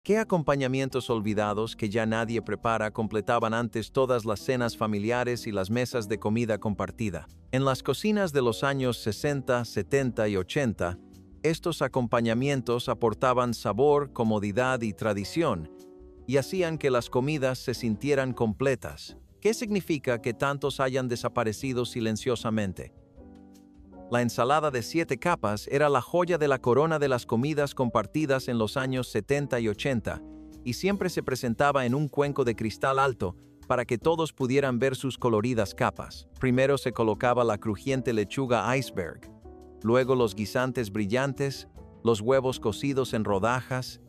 ¿Qué acompañamientos olvidados que ya nadie prepara completaban antes todas las cenas familiares y las mesas de comida compartida? En las cocinas de los años 60, 70 y 80, estos acompañamientos aportaban sabor, comodidad y tradición, y hacían que las comidas se sintieran completas. ¿Qué significa que tantos hayan desaparecido silenciosamente? La ensalada de 7 capas era la joya de la corona de las comidas compartidas en los años 70 y 80, y siempre se presentaba en un cuenco de cristal alto para que todos pudieran ver sus coloridas capas. Primero se colocaba la crujiente lechuga iceberg, luego los guisantes brillantes, los huevos cocidos en rodajas,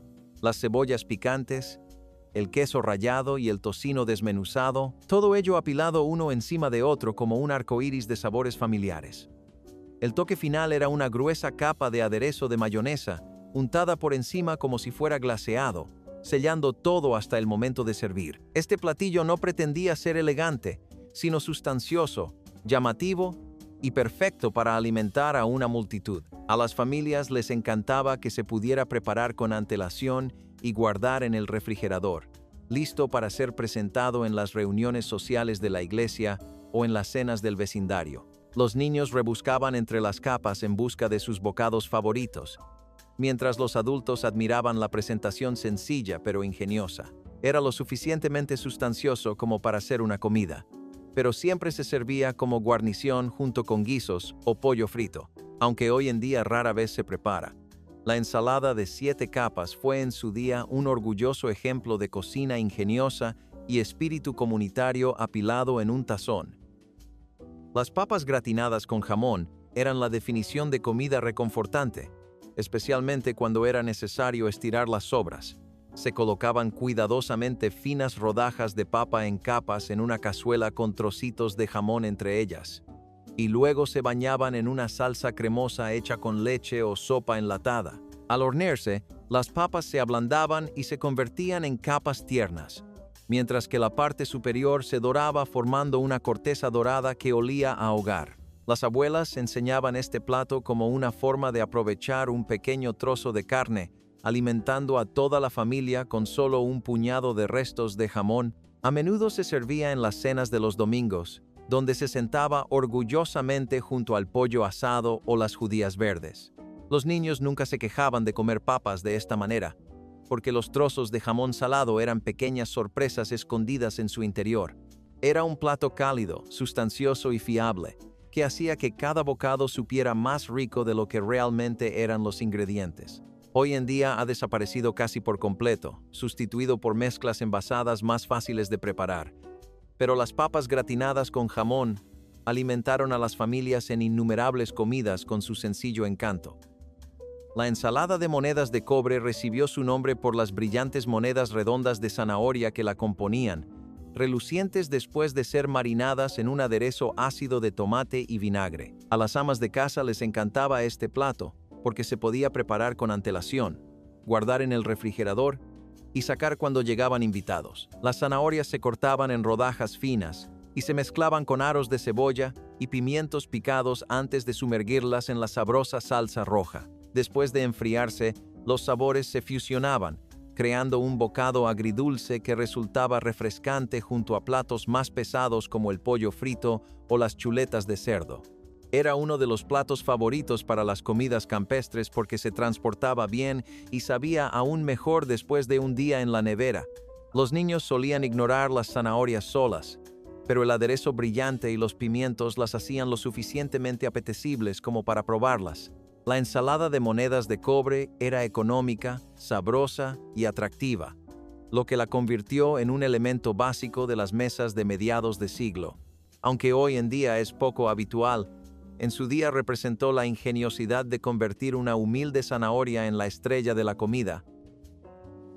las cebollas picantes, el queso rallado y el tocino desmenuzado, todo ello apilado uno encima de otro como un arco iris de sabores familiares. El toque final era una gruesa capa de aderezo de mayonesa, untada por encima como si fuera glaseado, sellando todo hasta el momento de servir. Este platillo no pretendía ser elegante, sino sustancioso, llamativo y perfecto para alimentar a una multitud. A las familias les encantaba que se pudiera preparar con antelación y guardar en el refrigerador, listo para ser presentado en las reuniones sociales de la iglesia o en las cenas del vecindario. Los niños rebuscaban entre las capas en busca de sus bocados favoritos, mientras los adultos admiraban la presentación sencilla pero ingeniosa. Era lo suficientemente sustancioso como para ser una comida, pero siempre se servía como guarnición junto con guisos o pollo frito, aunque hoy en día rara vez se prepara. La ensalada de 7 capas fue en su día un orgulloso ejemplo de cocina ingeniosa y espíritu comunitario apilado en un tazón. Las papas gratinadas con jamón eran la definición de comida reconfortante, especialmente cuando era necesario estirar las sobras. Se colocaban cuidadosamente finas rodajas de papa en capas en una cazuela con trocitos de jamón entre ellas, y luego se bañaban en una salsa cremosa hecha con leche o sopa enlatada. Al hornearse, las papas se ablandaban y se convertían en capas tiernas, mientras que la parte superior se doraba formando una corteza dorada que olía a hogar. Las abuelas enseñaban este plato como una forma de aprovechar un pequeño trozo de carne, alimentando a toda la familia con solo un puñado de restos de jamón. A menudo se servía en las cenas de los domingos, donde se sentaba orgullosamente junto al pollo asado o las judías verdes. Los niños nunca se quejaban de comer papas de esta manera, porque los trozos de jamón salado eran pequeñas sorpresas escondidas en su interior. Era un plato cálido, sustancioso y fiable, que hacía que cada bocado supiera más rico de lo que realmente eran los ingredientes. Hoy en día ha desaparecido casi por completo, sustituido por mezclas envasadas más fáciles de preparar. Pero las papas gratinadas con jamón alimentaron a las familias en innumerables comidas con su sencillo encanto. La ensalada de monedas de cobre recibió su nombre por las brillantes monedas redondas de zanahoria que la componían, relucientes después de ser marinadas en un aderezo ácido de tomate y vinagre. A las amas de casa les encantaba este plato, porque se podía preparar con antelación, guardar en el refrigerador y sacar cuando llegaban invitados. Las zanahorias se cortaban en rodajas finas y se mezclaban con aros de cebolla y pimientos picados antes de sumergirlas en la sabrosa salsa roja. Después de enfriarse, los sabores se fusionaban, creando un bocado agridulce que resultaba refrescante junto a platos más pesados como el pollo frito o las chuletas de cerdo. Era uno de los platos favoritos para las comidas campestres porque se transportaba bien y sabía aún mejor después de un día en la nevera. Los niños solían ignorar las zanahorias solas, pero el aderezo brillante y los pimientos las hacían lo suficientemente apetecibles como para probarlas. La ensalada de monedas de cobre era económica, sabrosa y atractiva, lo que la convirtió en un elemento básico de las mesas de mediados de siglo. Aunque hoy en día es poco habitual, en su día representó la ingeniosidad de convertir una humilde zanahoria en la estrella de la comida.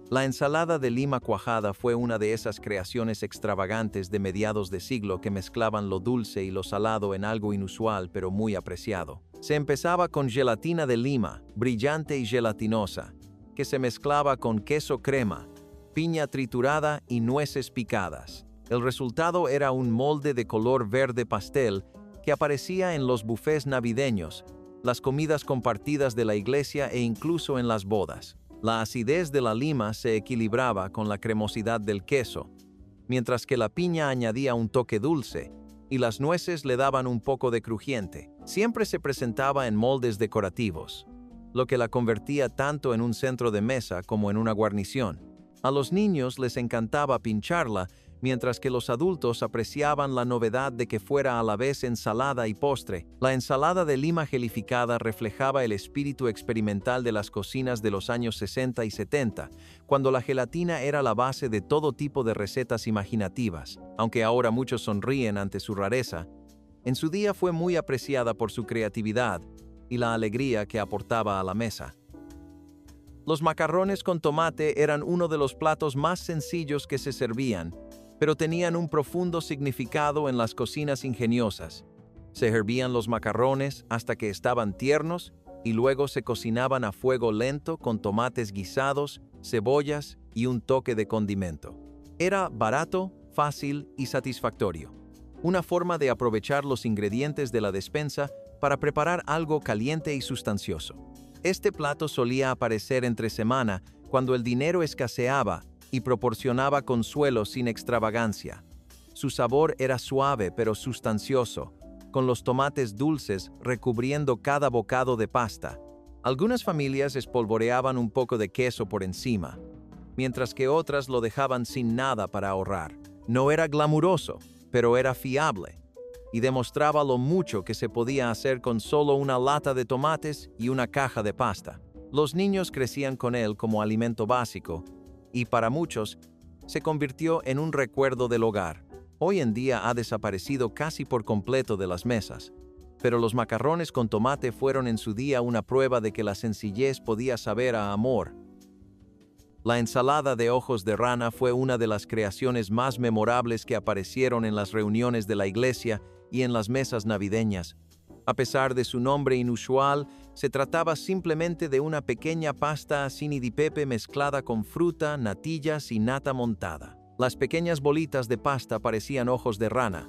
La ensalada de lima cuajada fue una de esas creaciones extravagantes de mediados de siglo que mezclaban lo dulce y lo salado en algo inusual pero muy apreciado. Se empezaba con gelatina de lima, brillante y gelatinosa, que se mezclaba con queso crema, piña triturada y nueces picadas. El resultado era un molde de color verde pastel que aparecía en los buffets navideños, las comidas compartidas de la iglesia e incluso en las bodas. La acidez de la lima se equilibraba con la cremosidad del queso, mientras que la piña añadía un toque dulce y las nueces le daban un poco de crujiente. Siempre se presentaba en moldes decorativos, lo que la convertía tanto en un centro de mesa como en una guarnición. A los niños les encantaba pincharla, mientras que los adultos apreciaban la novedad de que fuera a la vez ensalada y postre. La ensalada de lima gelificada reflejaba el espíritu experimental de las cocinas de los años 60 y 70, cuando la gelatina era la base de todo tipo de recetas imaginativas. Aunque ahora muchos sonríen ante su rareza, en su día fue muy apreciada por su creatividad y la alegría que aportaba a la mesa. Los macarrones con tomate eran uno de los platos más sencillos que se servían, pero tenían un profundo significado en las cocinas ingeniosas. Se hervían los macarrones hasta que estaban tiernos y luego se cocinaban a fuego lento con tomates guisados, cebollas y un toque de condimento. Era barato, fácil y satisfactorio. Una forma de aprovechar los ingredientes de la despensa para preparar algo caliente y sustancioso. Este plato solía aparecer entre semana cuando el dinero escaseaba y proporcionaba consuelo sin extravagancia. Su sabor era suave pero sustancioso, con los tomates dulces recubriendo cada bocado de pasta. Algunas familias espolvoreaban un poco de queso por encima, mientras que otras lo dejaban sin nada para ahorrar. No era glamuroso, pero era fiable, y demostraba lo mucho que se podía hacer con solo una lata de tomates y una caja de pasta. Los niños crecían con él como alimento básico, y para muchos, se convirtió en un recuerdo del hogar. Hoy en día ha desaparecido casi por completo de las mesas, pero los macarrones con tomate fueron en su día una prueba de que la sencillez podía saber a amor. La ensalada de ojos de rana fue una de las creaciones más memorables que aparecieron en las reuniones de la iglesia y en las mesas navideñas. A pesar de su nombre inusual, se trataba simplemente de una pequeña pasta sinidipepe mezclada con fruta, natillas y nata montada. Las pequeñas bolitas de pasta parecían ojos de rana,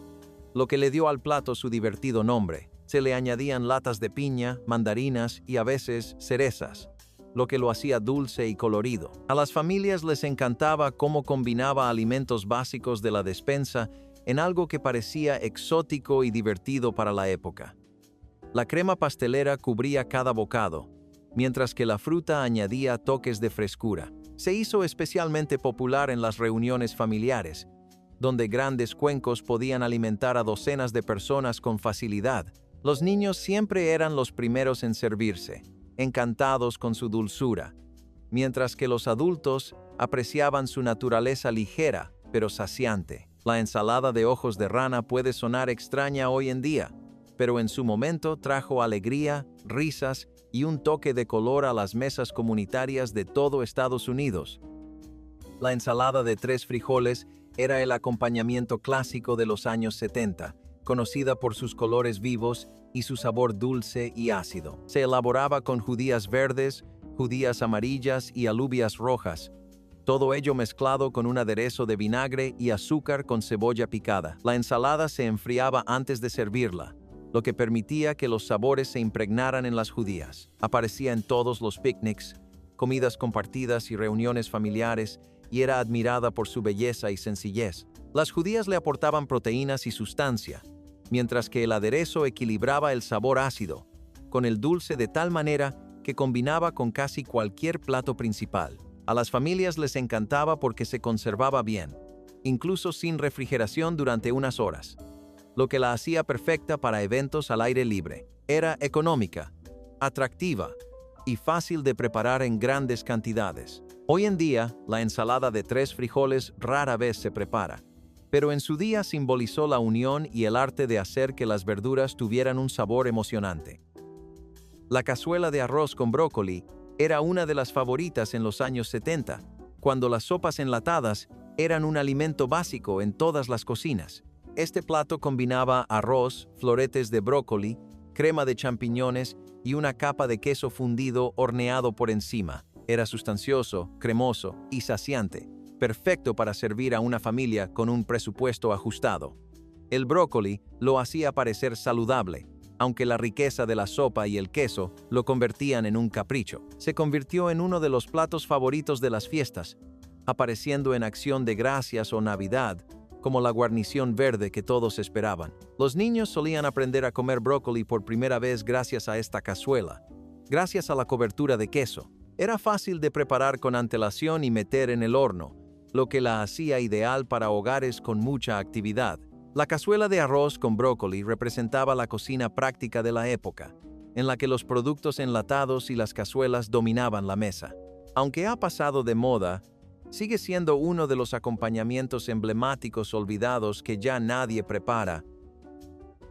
lo que le dio al plato su divertido nombre. Se le añadían latas de piña, mandarinas y a veces cerezas, lo que lo hacía dulce y colorido. A las familias les encantaba cómo combinaba alimentos básicos de la despensa en algo que parecía exótico y divertido para la época. La crema pastelera cubría cada bocado, mientras que la fruta añadía toques de frescura. Se hizo especialmente popular en las reuniones familiares, donde grandes cuencos podían alimentar a docenas de personas con facilidad. Los niños siempre eran los primeros en servirse, encantados con su dulzura, mientras que los adultos apreciaban su naturaleza ligera, pero saciante. La ensalada de ojos de rana puede sonar extraña hoy en día, pero en su momento trajo alegría, risas y un toque de color a las mesas comunitarias de todo Estados Unidos. La ensalada de 3 frijoles era el acompañamiento clásico de los años 70, conocida por sus colores vivos y su sabor dulce y ácido. Se elaboraba con judías verdes, judías amarillas y alubias rojas, todo ello mezclado con un aderezo de vinagre y azúcar con cebolla picada. La ensalada se enfriaba antes de servirla, lo que permitía que los sabores se impregnaran en las judías. Aparecía en todos los picnics, comidas compartidas y reuniones familiares, y era admirada por su belleza y sencillez. Las judías le aportaban proteínas y sustancia, mientras que el aderezo equilibraba el sabor ácido, con el dulce de tal manera que combinaba con casi cualquier plato principal. A las familias les encantaba porque se conservaba bien, incluso sin refrigeración durante unas horas, lo que la hacía perfecta para eventos al aire libre. Era económica, atractiva y fácil de preparar en grandes cantidades. Hoy en día, la ensalada de 3 frijoles rara vez se prepara, pero en su día simbolizó la unión y el arte de hacer que las verduras tuvieran un sabor emocionante. La cazuela de arroz con brócoli era una de las favoritas en los años 70, cuando las sopas enlatadas eran un alimento básico en todas las cocinas. Este plato combinaba arroz, floretes de brócoli, crema de champiñones y una capa de queso fundido horneado por encima. Era sustancioso, cremoso y saciante, perfecto para servir a una familia con un presupuesto ajustado. El brócoli lo hacía parecer saludable, aunque la riqueza de la sopa y el queso lo convertían en un capricho. Se convirtió en uno de los platos favoritos de las fiestas, apareciendo en Acción de Gracias o Navidad como la guarnición verde que todos esperaban. Los niños solían aprender a comer brócoli por primera vez gracias a esta cazuela, gracias a la cobertura de queso. Era fácil de preparar con antelación y meter en el horno, lo que la hacía ideal para hogares con mucha actividad. La cazuela de arroz con brócoli representaba la cocina práctica de la época, en la que los productos enlatados y las cazuelas dominaban la mesa. Aunque ha pasado de moda, sigue siendo uno de los acompañamientos emblemáticos olvidados que ya nadie prepara.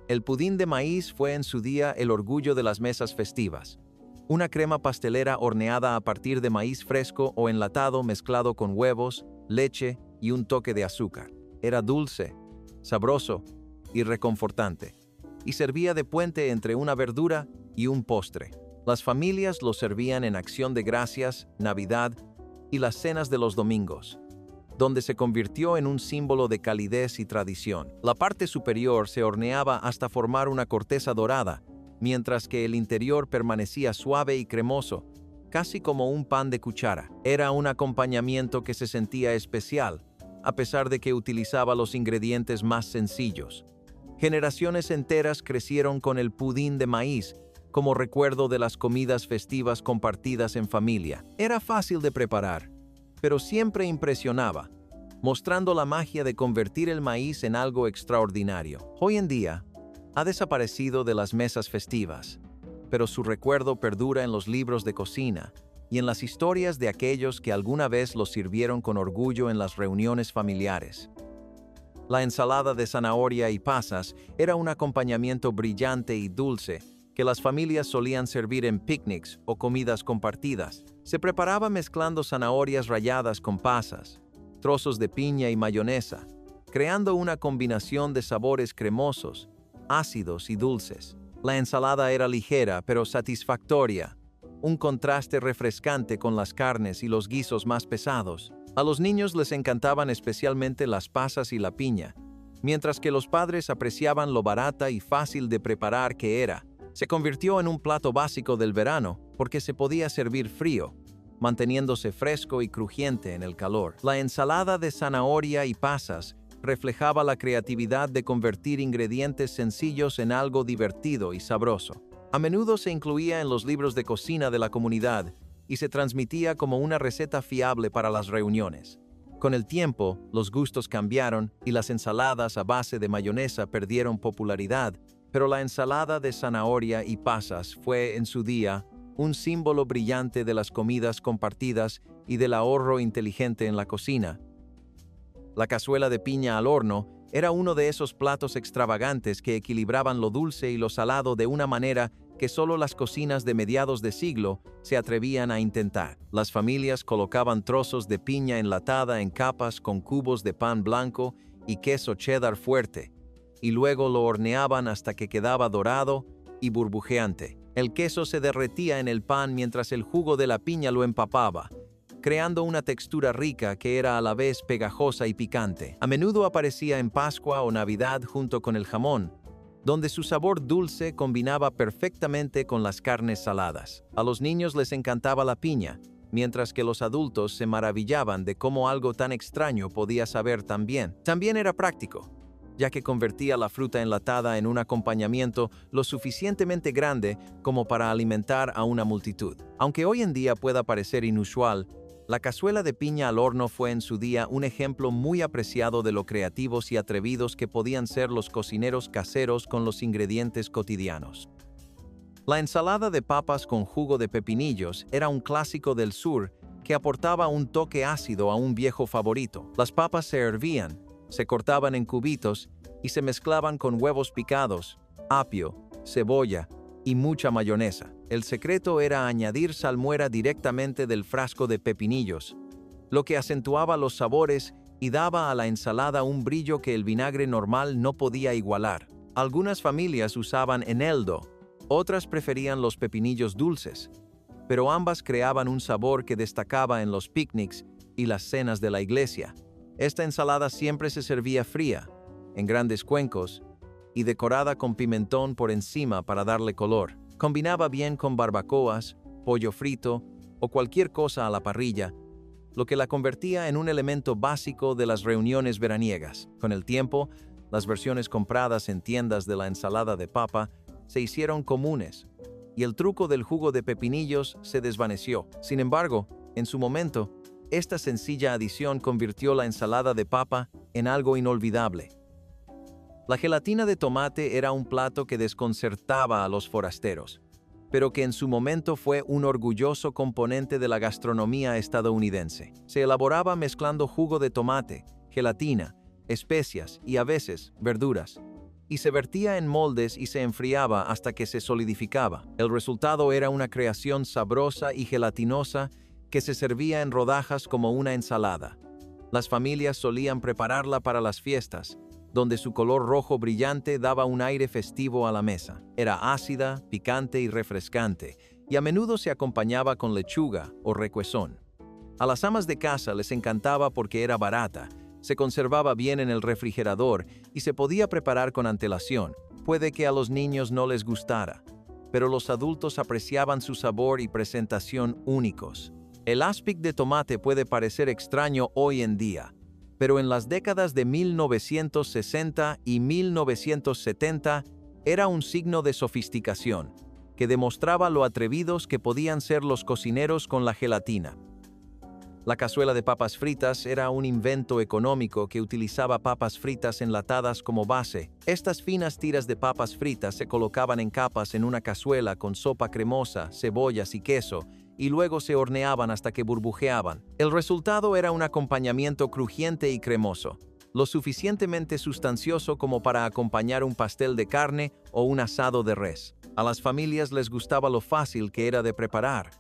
El pudín de maíz fue en su día el orgullo de las mesas festivas. Una crema pastelera horneada a partir de maíz fresco o enlatado mezclado con huevos, leche y un toque de azúcar. Era dulce, sabroso y reconfortante, y servía de puente entre una verdura y un postre. Las familias lo servían en Acción de Gracias, Navidad y las cenas de los domingos, donde se convirtió en un símbolo de calidez y tradición. La parte superior se horneaba hasta formar una corteza dorada, mientras que el interior permanecía suave y cremoso, casi como un pan de cuchara. Era un acompañamiento que se sentía especial, a pesar de que utilizaba los ingredientes más sencillos. Generaciones enteras crecieron con el pudín de maíz como recuerdo de las comidas festivas compartidas en familia. Era fácil de preparar, pero siempre impresionaba, mostrando la magia de convertir el maíz en algo extraordinario. Hoy en día, ha desaparecido de las mesas festivas, pero su recuerdo perdura en los libros de cocina y en las historias de aquellos que alguna vez lo sirvieron con orgullo en las reuniones familiares. La ensalada de zanahoria y pasas era un acompañamiento brillante y dulce que las familias solían servir en picnics o comidas compartidas. Se preparaba mezclando zanahorias ralladas con pasas, trozos de piña y mayonesa, creando una combinación de sabores cremosos, ácidos y dulces. La ensalada era ligera pero satisfactoria, un contraste refrescante con las carnes y los guisos más pesados. A los niños les encantaban especialmente las pasas y la piña, mientras que los padres apreciaban lo barata y fácil de preparar que era. Se convirtió en un plato básico del verano porque se podía servir frío, manteniéndose fresco y crujiente en el calor. La ensalada de zanahoria y pasas reflejaba la creatividad de convertir ingredientes sencillos en algo divertido y sabroso. A menudo se incluía en los libros de cocina de la comunidad y se transmitía como una receta fiable para las reuniones. Con el tiempo, los gustos cambiaron y las ensaladas a base de mayonesa perdieron popularidad, pero la ensalada de zanahoria y pasas fue, en su día, un símbolo brillante de las comidas compartidas y del ahorro inteligente en la cocina. La cazuela de piña al horno era uno de esos platos extravagantes que equilibraban lo dulce y lo salado de una manera que solo las cocinas de mediados de siglo se atrevían a intentar. Las familias colocaban trozos de piña enlatada en capas con cubos de pan blanco y queso cheddar fuerte, y luego lo horneaban hasta que quedaba dorado y burbujeante. El queso se derretía en el pan mientras el jugo de la piña lo empapaba, creando una textura rica que era a la vez pegajosa y picante. A menudo aparecía en Pascua o Navidad junto con el jamón, donde su sabor dulce combinaba perfectamente con las carnes saladas. A los niños les encantaba la piña, mientras que los adultos se maravillaban de cómo algo tan extraño podía saber tan bien. También era práctico, ya que convertía la fruta enlatada en un acompañamiento lo suficientemente grande como para alimentar a una multitud. Aunque hoy en día pueda parecer inusual, la cazuela de piña al horno fue en su día un ejemplo muy apreciado de lo creativos y atrevidos que podían ser los cocineros caseros con los ingredientes cotidianos. La ensalada de papas con jugo de pepinillos era un clásico del sur que aportaba un toque ácido a un viejo favorito. Las papas se hervían, se cortaban en cubitos y se mezclaban con huevos picados, apio, cebolla y mucha mayonesa. El secreto era añadir salmuera directamente del frasco de pepinillos, lo que acentuaba los sabores y daba a la ensalada un brillo que el vinagre normal no podía igualar. Algunas familias usaban eneldo, otras preferían los pepinillos dulces, pero ambas creaban un sabor que destacaba en los picnics y las cenas de la iglesia. Esta ensalada siempre se servía fría, en grandes cuencos, y decorada con pimentón por encima para darle color. Combinaba bien con barbacoas, pollo frito o cualquier cosa a la parrilla, lo que la convertía en un elemento básico de las reuniones veraniegas. Con el tiempo, las versiones compradas en tiendas de la ensalada de papa se hicieron comunes, y el truco del jugo de pepinillos se desvaneció. Sin embargo, en su momento, esta sencilla adición convirtió la ensalada de papa en algo inolvidable. La gelatina de tomate era un plato que desconcertaba a los forasteros, pero que en su momento fue un orgulloso componente de la gastronomía estadounidense. Se elaboraba mezclando jugo de tomate, gelatina, especias y a veces verduras, y se vertía en moldes y se enfriaba hasta que se solidificaba. El resultado era una creación sabrosa y gelatinosa que se servía en rodajas como una ensalada. Las familias solían prepararla para las fiestas, donde su color rojo brillante daba un aire festivo a la mesa. Era ácida, picante y refrescante, y a menudo se acompañaba con lechuga o requesón. A las amas de casa les encantaba porque era barata, se conservaba bien en el refrigerador y se podía preparar con antelación. Puede que a los niños no les gustara, pero los adultos apreciaban su sabor y presentación únicos. El aspic de tomate puede parecer extraño hoy en día, pero en las décadas de 1960 y 1970 era un signo de sofisticación, que demostraba lo atrevidos que podían ser los cocineros con la gelatina. La cazuela de papas fritas era un invento económico que utilizaba papas fritas enlatadas como base. Estas finas tiras de papas fritas se colocaban en capas en una cazuela con sopa cremosa, cebollas y queso, y luego se horneaban hasta que burbujeaban. El resultado era un acompañamiento crujiente y cremoso, lo suficientemente sustancioso como para acompañar un pastel de carne o un asado de res. A las familias les gustaba lo fácil que era de preparar,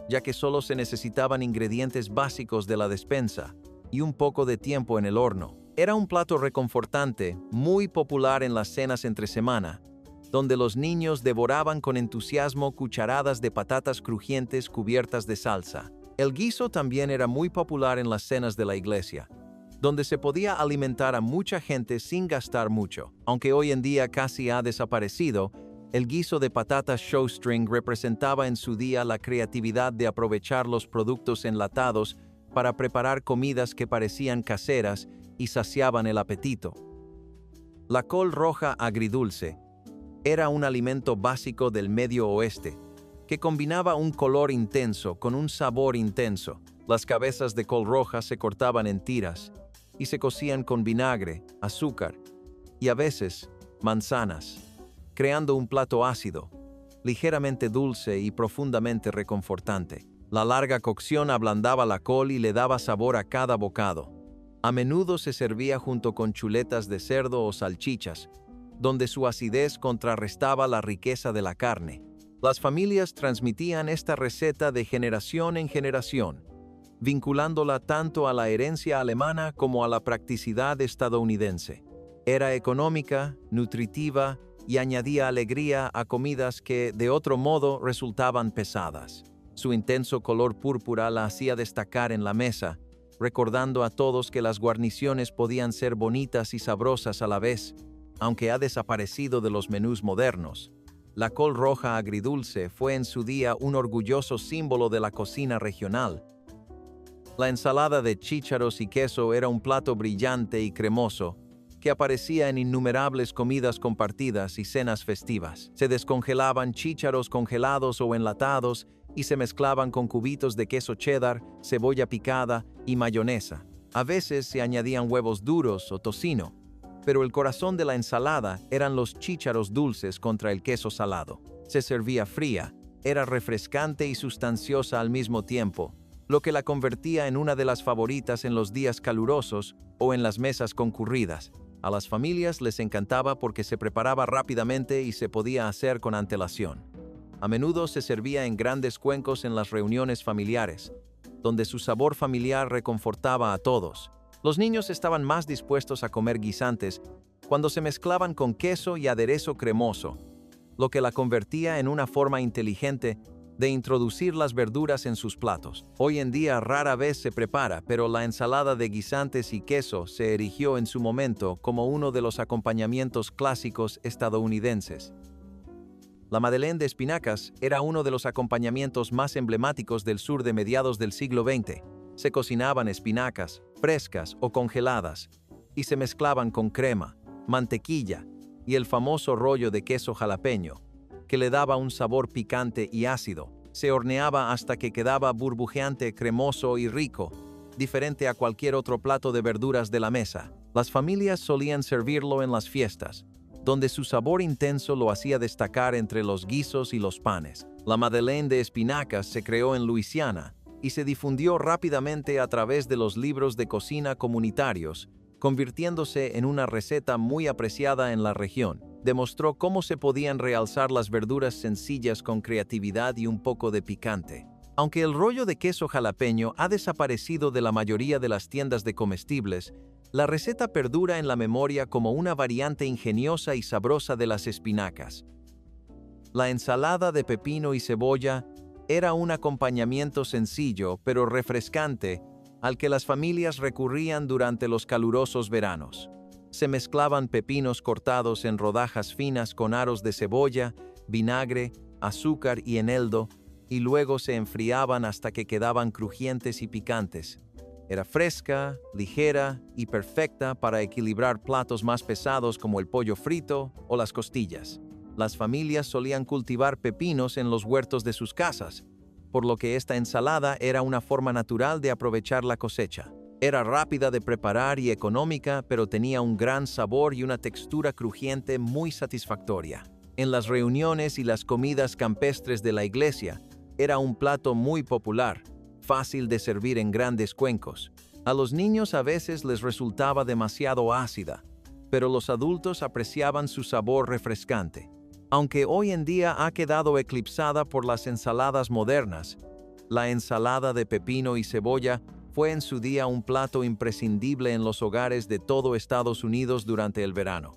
ya que solo se necesitaban ingredientes básicos de la despensa y un poco de tiempo en el horno. Era un plato reconfortante, muy popular en las cenas entre semana, donde los niños devoraban con entusiasmo cucharadas de patatas crujientes cubiertas de salsa. El guiso también era muy popular en las cenas de la iglesia, donde se podía alimentar a mucha gente sin gastar mucho. Aunque hoy en día casi ha desaparecido, el guiso de patatas shoestring representaba en su día la creatividad de aprovechar los productos enlatados para preparar comidas que parecían caseras y saciaban el apetito. La col roja agridulce era un alimento básico del Medio Oeste, que combinaba un color intenso con un sabor intenso. Las cabezas de col roja se cortaban en tiras y se cocían con vinagre, azúcar y a veces manzanas, creando un plato ácido, ligeramente dulce y profundamente reconfortante. La larga cocción ablandaba la col y le daba sabor a cada bocado. A menudo se servía junto con chuletas de cerdo o salchichas, donde su acidez contrarrestaba la riqueza de la carne. Las familias transmitían esta receta de generación en generación, vinculándola tanto a la herencia alemana como a la practicidad estadounidense. Era económica, nutritiva y añadía alegría a comidas que, de otro modo, resultaban pesadas. Su intenso color púrpura la hacía destacar en la mesa, recordando a todos que las guarniciones podían ser bonitas y sabrosas a la vez, aunque ha desaparecido de los menús modernos. La col roja agridulce fue en su día un orgulloso símbolo de la cocina regional. La ensalada de chícharos y queso era un plato brillante y cremoso, que aparecía en innumerables comidas compartidas y cenas festivas. Se descongelaban chícharos congelados o enlatados y se mezclaban con cubitos de queso cheddar, cebolla picada y mayonesa. A veces se añadían huevos duros o tocino, pero el corazón de la ensalada eran los chícharos dulces contra el queso salado. Se servía fría, era refrescante y sustanciosa al mismo tiempo, lo que la convertía en una de las favoritas en los días calurosos o en las mesas concurridas. A las familias les encantaba porque se preparaba rápidamente y se podía hacer con antelación. A menudo se servía en grandes cuencos en las reuniones familiares, donde su sabor familiar reconfortaba a todos. Los niños estaban más dispuestos a comer guisantes cuando se mezclaban con queso y aderezo cremoso, lo que la convertía en una forma inteligente de introducir las verduras en sus platos. Hoy en día rara vez se prepara, pero la ensalada de guisantes y queso se erigió en su momento como uno de los acompañamientos clásicos estadounidenses. La madeleine de espinacas era uno de los acompañamientos más emblemáticos del sur de mediados del siglo XX. Se cocinaban espinacas, frescas o congeladas, y se mezclaban con crema, mantequilla y el famoso rollo de queso jalapeño, que le daba un sabor picante y ácido. Se horneaba hasta que quedaba burbujeante, cremoso y rico, diferente a cualquier otro plato de verduras de la mesa. Las familias solían servirlo en las fiestas, donde su sabor intenso lo hacía destacar entre los guisos y los panes. La madeleine de espinacas se creó en Luisiana y se difundió rápidamente a través de los libros de cocina comunitarios, convirtiéndose en una receta muy apreciada en la región. Demostró cómo se podían realzar las verduras sencillas con creatividad y un poco de picante. Aunque el rollo de queso jalapeño ha desaparecido de la mayoría de las tiendas de comestibles, la receta perdura en la memoria como una variante ingeniosa y sabrosa de las espinacas. La ensalada de pepino y cebolla era un acompañamiento sencillo pero refrescante al que las familias recurrían durante los calurosos veranos. Se mezclaban pepinos cortados en rodajas finas con aros de cebolla, vinagre, azúcar y eneldo, y luego se enfriaban hasta que quedaban crujientes y picantes. Era fresca, ligera y perfecta para equilibrar platos más pesados como el pollo frito o las costillas. Las familias solían cultivar pepinos en los huertos de sus casas, por lo que esta ensalada era una forma natural de aprovechar la cosecha. Era rápida de preparar y económica, pero tenía un gran sabor y una textura crujiente muy satisfactoria. En las reuniones y las comidas campestres de la iglesia, era un plato muy popular, fácil de servir en grandes cuencos. A los niños a veces les resultaba demasiado ácida, pero los adultos apreciaban su sabor refrescante. Aunque hoy en día ha quedado eclipsada por las ensaladas modernas, la ensalada de pepino y cebolla fue en su día un plato imprescindible en los hogares de todo Estados Unidos durante el verano.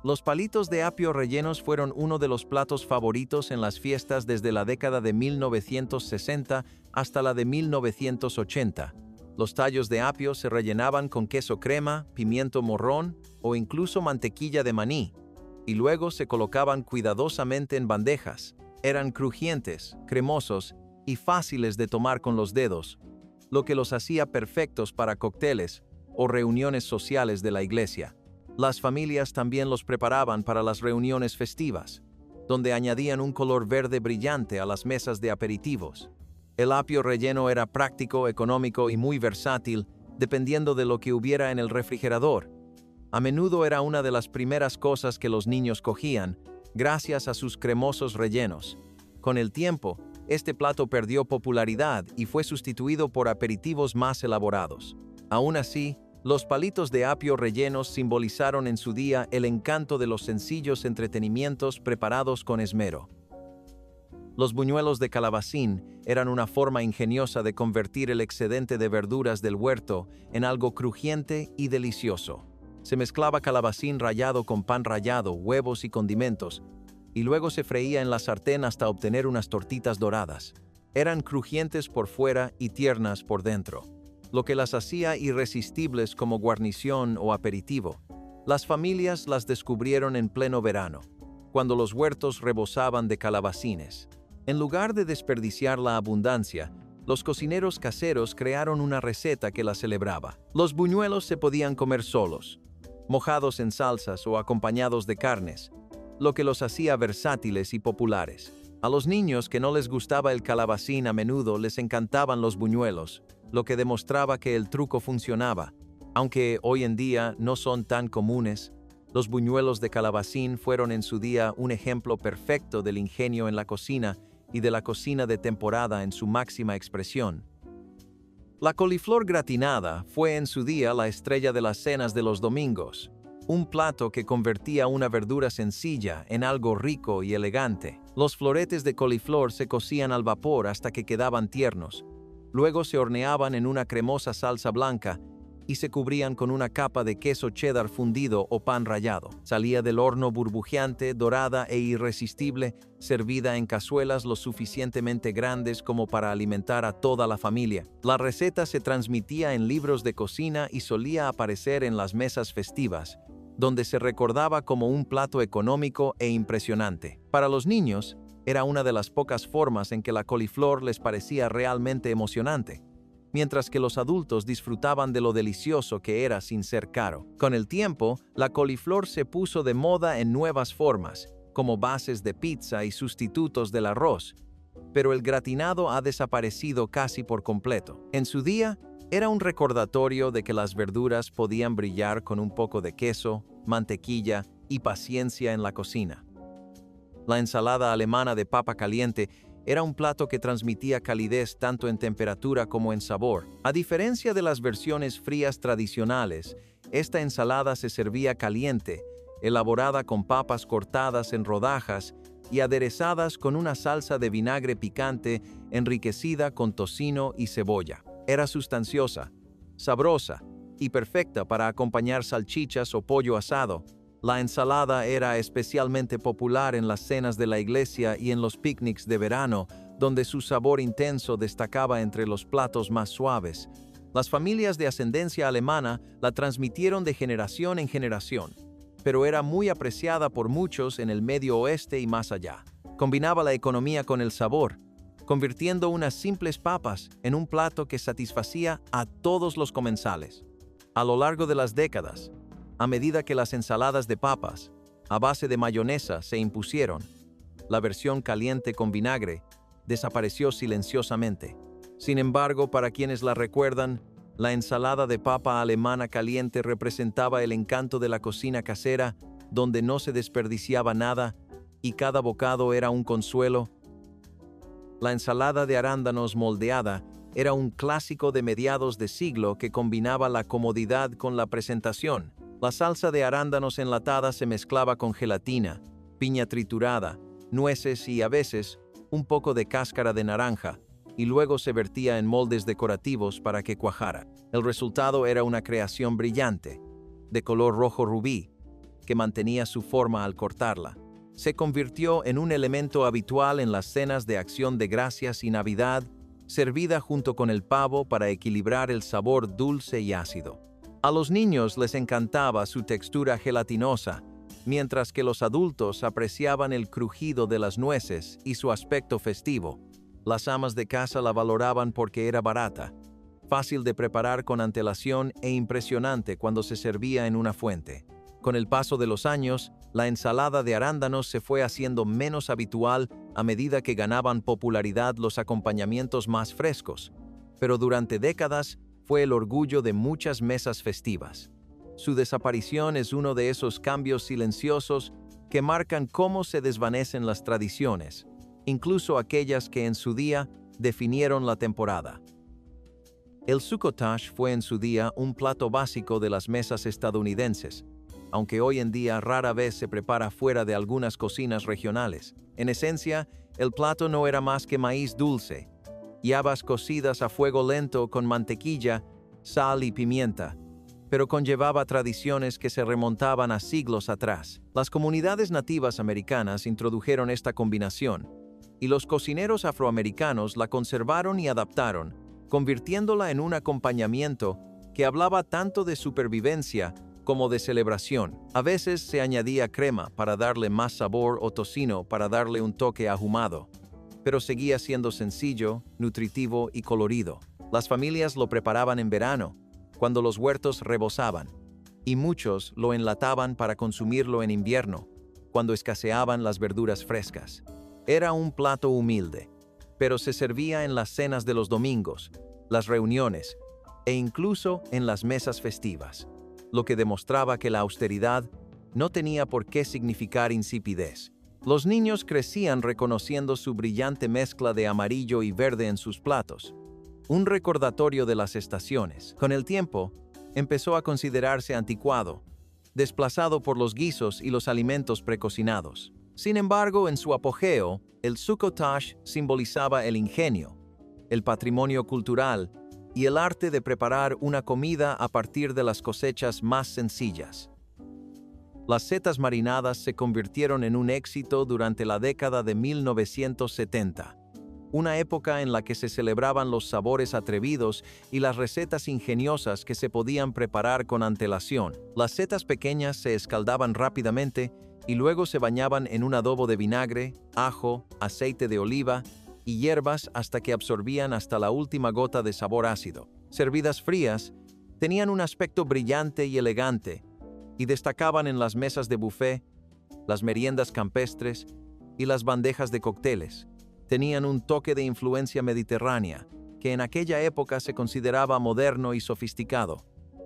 Los palitos de apio rellenos fueron uno de los platos favoritos en las fiestas desde la década de 1960 hasta la de 1980. Los tallos de apio se rellenaban con queso crema, pimiento morrón o incluso mantequilla de maní, y luego se colocaban cuidadosamente en bandejas. Eran crujientes, cremosos y fáciles de tomar con los dedos, lo que los hacía perfectos para cócteles o reuniones sociales de la iglesia. Las familias también los preparaban para las reuniones festivas, donde añadían un color verde brillante a las mesas de aperitivos. El apio relleno era práctico, económico y muy versátil, dependiendo de lo que hubiera en el refrigerador. A menudo era una de las primeras cosas que los niños cogían, gracias a sus cremosos rellenos. Con el tiempo, este plato perdió popularidad y fue sustituido por aperitivos más elaborados. Aún así, los palitos de apio rellenos simbolizaron en su día el encanto de los sencillos entretenimientos preparados con esmero. Los buñuelos de calabacín eran una forma ingeniosa de convertir el excedente de verduras del huerto en algo crujiente y delicioso. Se mezclaba calabacín rallado con pan rallado, huevos y condimentos, y luego se freía en la sartén hasta obtener unas tortitas doradas. Eran crujientes por fuera y tiernas por dentro, lo que las hacía irresistibles como guarnición o aperitivo. Las familias las descubrieron en pleno verano, cuando los huertos rebosaban de calabacines. En lugar de desperdiciar la abundancia, los cocineros caseros crearon una receta que la celebraba. Los buñuelos se podían comer solos, mojados en salsas o acompañados de carnes, lo que los hacía versátiles y populares. A los niños que no les gustaba el calabacín a menudo les encantaban los buñuelos, lo que demostraba que el truco funcionaba. Aunque hoy en día no son tan comunes, los buñuelos de calabacín fueron en su día un ejemplo perfecto del ingenio en la cocina y de la cocina de temporada en su máxima expresión. La coliflor gratinada fue en su día la estrella de las cenas de los domingos, un plato que convertía una verdura sencilla en algo rico y elegante. Los floretes de coliflor se cocían al vapor hasta que quedaban tiernos. Luego se horneaban en una cremosa salsa blanca y se cubrían con una capa de queso cheddar fundido o pan rallado. Salía del horno burbujeante, dorada e irresistible, servida en cazuelas lo suficientemente grandes como para alimentar a toda la familia. La receta se transmitía en libros de cocina y solía aparecer en las mesas festivas, donde se recordaba como un plato económico e impresionante. Para los niños, era una de las pocas formas en que la coliflor les parecía realmente emocionante, mientras que los adultos disfrutaban de lo delicioso que era sin ser caro. Con el tiempo, la coliflor se puso de moda en nuevas formas, como bases de pizza y sustitutos del arroz, pero el gratinado ha desaparecido casi por completo. En su día, era un recordatorio de que las verduras podían brillar con un poco de queso, mantequilla y paciencia en la cocina. La ensalada alemana de papa caliente era un plato que transmitía calidez tanto en temperatura como en sabor. A diferencia de las versiones frías tradicionales, esta ensalada se servía caliente, elaborada con papas cortadas en rodajas y aderezadas con una salsa de vinagre picante enriquecida con tocino y cebolla. Era sustanciosa, sabrosa y perfecta para acompañar salchichas o pollo asado. La ensalada era especialmente popular en las cenas de la iglesia y en los picnics de verano, donde su sabor intenso destacaba entre los platos más suaves. Las familias de ascendencia alemana la transmitieron de generación en generación, pero era muy apreciada por muchos en el Medio Oeste y más allá. Combinaba la economía con el sabor, convirtiendo unas simples papas en un plato que satisfacía a todos los comensales. A lo largo de las décadas, a medida que las ensaladas de papas, a base de mayonesa, se impusieron, la versión caliente con vinagre desapareció silenciosamente. Sin embargo, para quienes la recuerdan, la ensalada de papa alemana caliente representaba el encanto de la cocina casera, donde no se desperdiciaba nada y cada bocado era un consuelo. La ensalada de arándanos moldeada era un clásico de mediados de siglo que combinaba la comodidad con la presentación. La salsa de arándanos enlatada se mezclaba con gelatina, piña triturada, nueces y, a veces, un poco de cáscara de naranja, y luego se vertía en moldes decorativos para que cuajara. El resultado era una creación brillante, de color rojo rubí, que mantenía su forma al cortarla. Se convirtió en un elemento habitual en las cenas de Acción de Gracias y Navidad, servida junto con el pavo para equilibrar el sabor dulce y ácido. A los niños les encantaba su textura gelatinosa, mientras que los adultos apreciaban el crujido de las nueces y su aspecto festivo. Las amas de casa la valoraban porque era barata, fácil de preparar con antelación e impresionante cuando se servía en una fuente. Con el paso de los años, la ensalada de arándanos se fue haciendo menos habitual a medida que ganaban popularidad los acompañamientos más frescos, pero durante décadas fue el orgullo de muchas mesas festivas. Su desaparición es uno de esos cambios silenciosos que marcan cómo se desvanecen las tradiciones, incluso aquellas que en su día definieron la temporada. El succotash fue en su día un plato básico de las mesas estadounidenses, aunque hoy en día rara vez se prepara fuera de algunas cocinas regionales. En esencia, el plato no era más que maíz dulce y habas cocidas a fuego lento con mantequilla, sal y pimienta, pero conllevaba tradiciones que se remontaban a siglos atrás. Las comunidades nativas americanas introdujeron esta combinación, y los cocineros afroamericanos la conservaron y adaptaron, convirtiéndola en un acompañamiento que hablaba tanto de supervivencia como de celebración. A veces se añadía crema para darle más sabor o tocino para darle un toque ahumado, pero seguía siendo sencillo, nutritivo y colorido. Las familias lo preparaban en verano, cuando los huertos rebosaban, y muchos lo enlataban para consumirlo en invierno, cuando escaseaban las verduras frescas. Era un plato humilde, pero se servía en las cenas de los domingos, las reuniones e incluso en las mesas festivas, lo que demostraba que la austeridad no tenía por qué significar insipidez. Los niños crecían reconociendo su brillante mezcla de amarillo y verde en sus platos, un recordatorio de las estaciones. Con el tiempo, empezó a considerarse anticuado, desplazado por los guisos y los alimentos precocinados. Sin embargo, en su apogeo, el succotash simbolizaba el ingenio, el patrimonio cultural y el arte de preparar una comida a partir de las cosechas más sencillas. Las setas marinadas se convirtieron en un éxito durante la década de 1970, una época en la que se celebraban los sabores atrevidos y las recetas ingeniosas que se podían preparar con antelación. Las setas pequeñas se escaldaban rápidamente y luego se bañaban en un adobo de vinagre, ajo, aceite de oliva y hierbas hasta que absorbían hasta la última gota de sabor ácido. Servidas frías, tenían un aspecto brillante y elegante y destacaban en las mesas de buffet, las meriendas campestres y las bandejas de cócteles. Tenían un toque de influencia mediterránea, que en aquella época se consideraba moderno y sofisticado,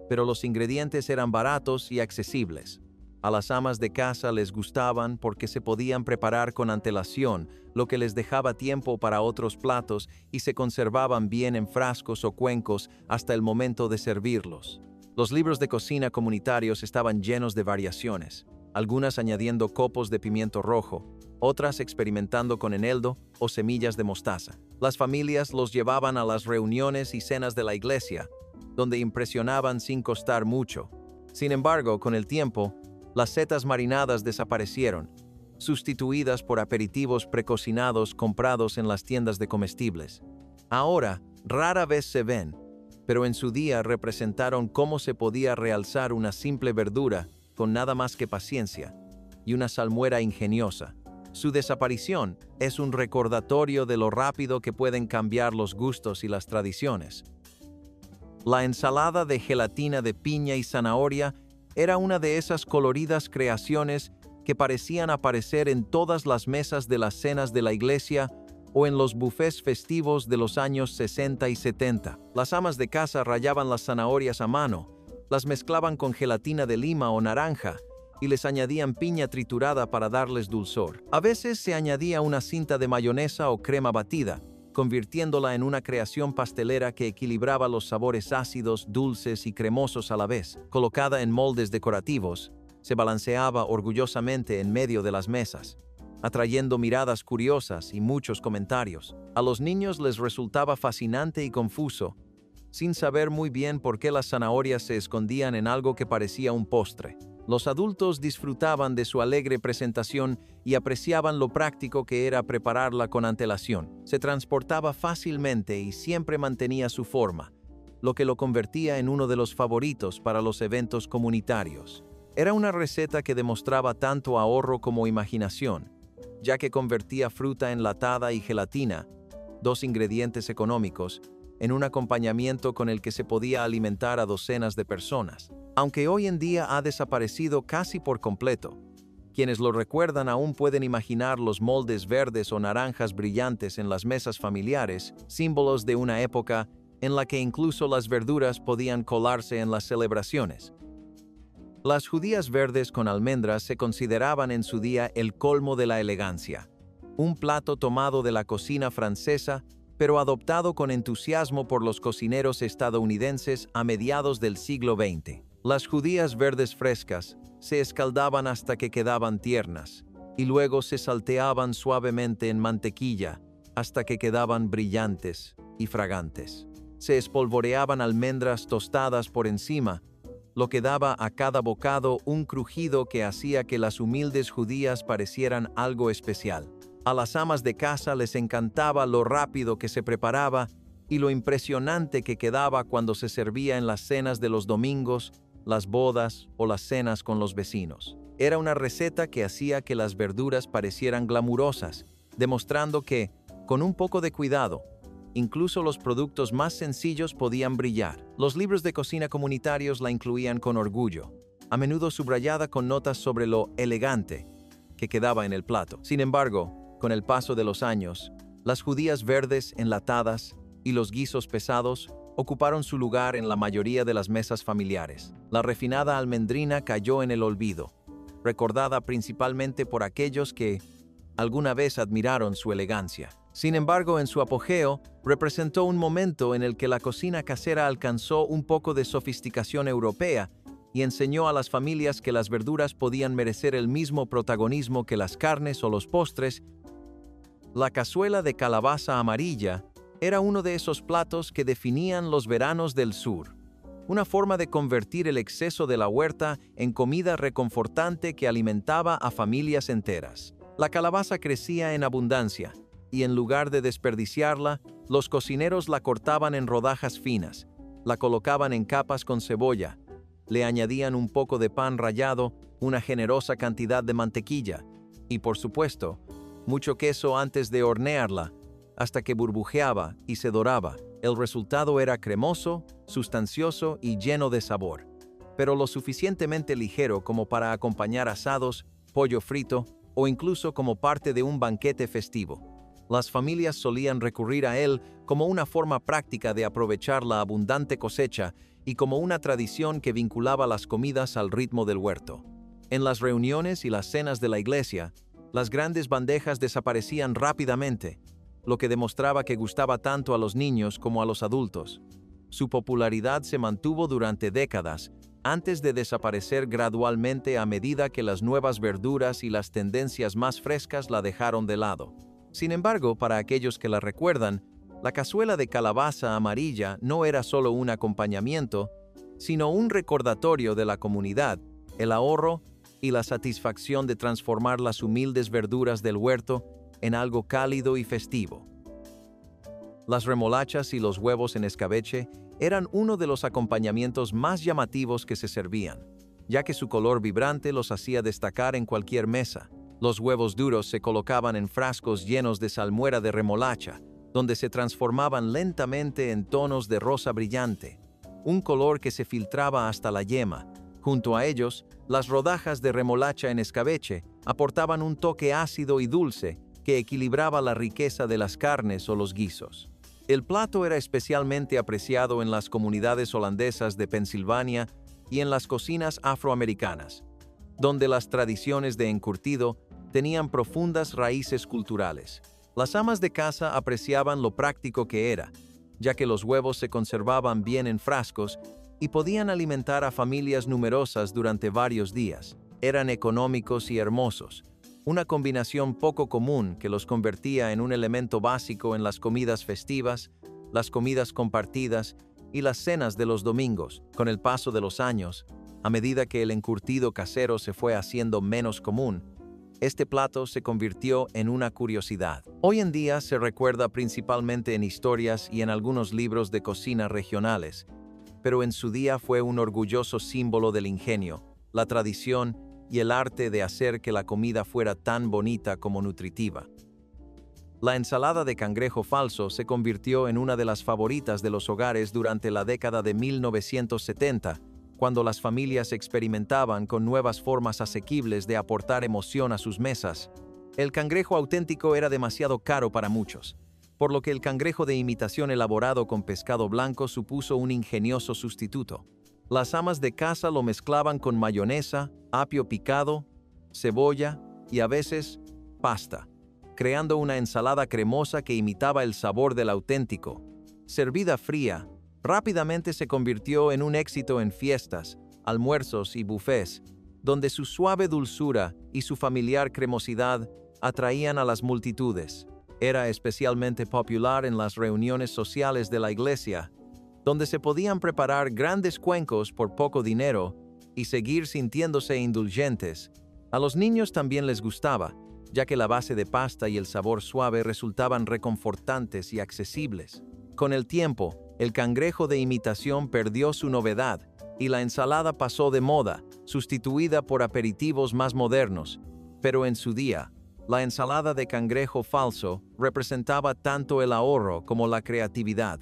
pero los ingredientes eran baratos y accesibles. A las amas de casa les gustaban porque se podían preparar con antelación, lo que les dejaba tiempo para otros platos y se conservaban bien en frascos o cuencos hasta el momento de servirlos. Los libros de cocina comunitarios estaban llenos de variaciones, algunas añadiendo copos de pimiento rojo, otras experimentando con eneldo o semillas de mostaza. Las familias los llevaban a las reuniones y cenas de la iglesia, donde impresionaban sin costar mucho. Sin embargo, con el tiempo, las setas marinadas desaparecieron, sustituidas por aperitivos precocinados comprados en las tiendas de comestibles. Ahora, rara vez se ven, pero en su día representaron cómo se podía realzar una simple verdura con nada más que paciencia y una salmuera ingeniosa. Su desaparición es un recordatorio de lo rápido que pueden cambiar los gustos y las tradiciones. La ensalada de gelatina de piña y zanahoria era una de esas coloridas creaciones que parecían aparecer en todas las mesas de las cenas de la iglesia o en los buffets festivos de los años 60 y 70. Las amas de casa rallaban las zanahorias a mano, las mezclaban con gelatina de lima o naranja y les añadían piña triturada para darles dulzor. A veces se añadía una cinta de mayonesa o crema batida, convirtiéndola en una creación pastelera que equilibraba los sabores ácidos, dulces y cremosos a la vez. Colocada en moldes decorativos, se balanceaba orgullosamente en medio de las mesas, atrayendo miradas curiosas y muchos comentarios. A los niños les resultaba fascinante y confuso, sin saber muy bien por qué las zanahorias se escondían en algo que parecía un postre. Los adultos disfrutaban de su alegre presentación y apreciaban lo práctico que era prepararla con antelación. Se transportaba fácilmente y siempre mantenía su forma, lo que lo convertía en uno de los favoritos para los eventos comunitarios. Era una receta que demostraba tanto ahorro como imaginación, ya que convertía fruta enlatada y gelatina, dos ingredientes económicos, en un acompañamiento con el que se podía alimentar a docenas de personas. Aunque hoy en día ha desaparecido casi por completo, quienes lo recuerdan aún pueden imaginar los moldes verdes o naranjas brillantes en las mesas familiares, símbolos de una época en la que incluso las verduras podían colarse en las celebraciones. Las judías verdes con almendras se consideraban en su día el colmo de la elegancia, un plato tomado de la cocina francesa, pero adoptado con entusiasmo por los cocineros estadounidenses a mediados del siglo XX. Las judías verdes frescas se escaldaban hasta que quedaban tiernas, y luego se salteaban suavemente en mantequilla hasta que quedaban brillantes y fragantes. Se espolvoreaban almendras tostadas por encima, lo que daba a cada bocado un crujido que hacía que las humildes judías parecieran algo especial. A las amas de casa les encantaba lo rápido que se preparaba y lo impresionante que quedaba cuando se servía en las cenas de los domingos, las bodas o las cenas con los vecinos. Era una receta que hacía que las verduras parecieran glamurosas, demostrando que, con un poco de cuidado, incluso los productos más sencillos podían brillar. Los libros de cocina comunitarios la incluían con orgullo, a menudo subrayada con notas sobre lo elegante que quedaba en el plato. Sin embargo, con el paso de los años, las judías verdes enlatadas y los guisos pesados ocuparon su lugar en la mayoría de las mesas familiares. La refinada almendrina cayó en el olvido, recordada principalmente por aquellos que alguna vez admiraron su elegancia. Sin embargo, en su apogeo, representó un momento en el que la cocina casera alcanzó un poco de sofisticación europea y enseñó a las familias que las verduras podían merecer el mismo protagonismo que las carnes o los postres. La cazuela de calabaza amarilla Era uno de esos platos que definían los veranos del sur. Una forma de convertir el exceso de la huerta en comida reconfortante que alimentaba a familias enteras. La calabaza crecía en abundancia, y en lugar de desperdiciarla, los cocineros la cortaban en rodajas finas, la colocaban en capas con cebolla, le añadían un poco de pan rallado, una generosa cantidad de mantequilla, y por supuesto, mucho queso antes de hornearla, hasta que burbujeaba y se doraba. El resultado era cremoso, sustancioso y lleno de sabor, pero lo suficientemente ligero como para acompañar asados, pollo frito o incluso como parte de un banquete festivo. Las familias solían recurrir a él como una forma práctica de aprovechar la abundante cosecha y como una tradición que vinculaba las comidas al ritmo del huerto. En las reuniones y las cenas de la iglesia, las grandes bandejas desaparecían rápidamente, lo que demostraba que gustaba tanto a los niños como a los adultos. Su popularidad se mantuvo durante décadas, antes de desaparecer gradualmente a medida que las nuevas verduras y las tendencias más frescas la dejaron de lado. Sin embargo, para aquellos que la recuerdan, la cazuela de calabaza amarilla no era solo un acompañamiento, sino un recordatorio de la comunidad, el ahorro y la satisfacción de transformar las humildes verduras del huerto en algo cálido y festivo. Las remolachas y los huevos en escabeche eran uno de los acompañamientos más llamativos que se servían, ya que su color vibrante los hacía destacar en cualquier mesa. Los huevos duros se colocaban en frascos llenos de salmuera de remolacha, donde se transformaban lentamente en tonos de rosa brillante, un color que se filtraba hasta la yema. Junto a ellos, las rodajas de remolacha en escabeche aportaban un toque ácido y dulce que equilibraba la riqueza de las carnes o los guisos. El plato era especialmente apreciado en las comunidades holandesas de Pensilvania y en las cocinas afroamericanas, donde las tradiciones de encurtido tenían profundas raíces culturales. Las amas de casa apreciaban lo práctico que era, ya que los huevos se conservaban bien en frascos y podían alimentar a familias numerosas durante varios días. Eran económicos y hermosos, una combinación poco común que los convertía en un elemento básico en las comidas festivas, las comidas compartidas y las cenas de los domingos. Con el paso de los años, a medida que el encurtido casero se fue haciendo menos común, este plato se convirtió en una curiosidad. Hoy en día se recuerda principalmente en historias y en algunos libros de cocina regionales, pero en su día fue un orgulloso símbolo del ingenio, la tradición y el arte de hacer que la comida fuera tan bonita como nutritiva. La ensalada de cangrejo falso se convirtió en una de las favoritas de los hogares durante la década de 1970, cuando las familias experimentaban con nuevas formas asequibles de aportar emoción a sus mesas. El cangrejo auténtico era demasiado caro para muchos, por lo que el cangrejo de imitación elaborado con pescado blanco supuso un ingenioso sustituto. Las amas de casa lo mezclaban con mayonesa, apio picado, cebolla y a veces pasta, creando una ensalada cremosa que imitaba el sabor del auténtico. Servida fría, rápidamente se convirtió en un éxito en fiestas, almuerzos y buffets, donde su suave dulzura y su familiar cremosidad atraían a las multitudes. Era especialmente popular en las reuniones sociales de la iglesia, donde se podían preparar grandes cuencos por poco dinero y seguir sintiéndose indulgentes. A los niños también les gustaba, ya que la base de pasta y el sabor suave resultaban reconfortantes y accesibles. Con el tiempo, el cangrejo de imitación perdió su novedad y la ensalada pasó de moda, sustituida por aperitivos más modernos. Pero en su día, la ensalada de cangrejo falso representaba tanto el ahorro como la creatividad,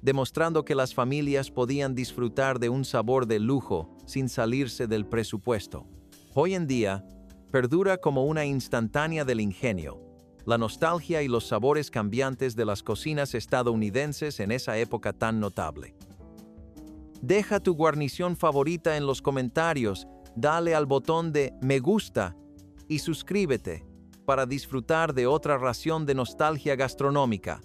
demostrando que las familias podían disfrutar de un sabor de lujo sin salirse del presupuesto. Hoy en día, perdura como una instantánea del ingenio, la nostalgia y los sabores cambiantes de las cocinas estadounidenses en esa época tan notable. Deja tu guarnición favorita en los comentarios, dale al botón de me gusta y suscríbete para disfrutar de otra ración de nostalgia gastronómica.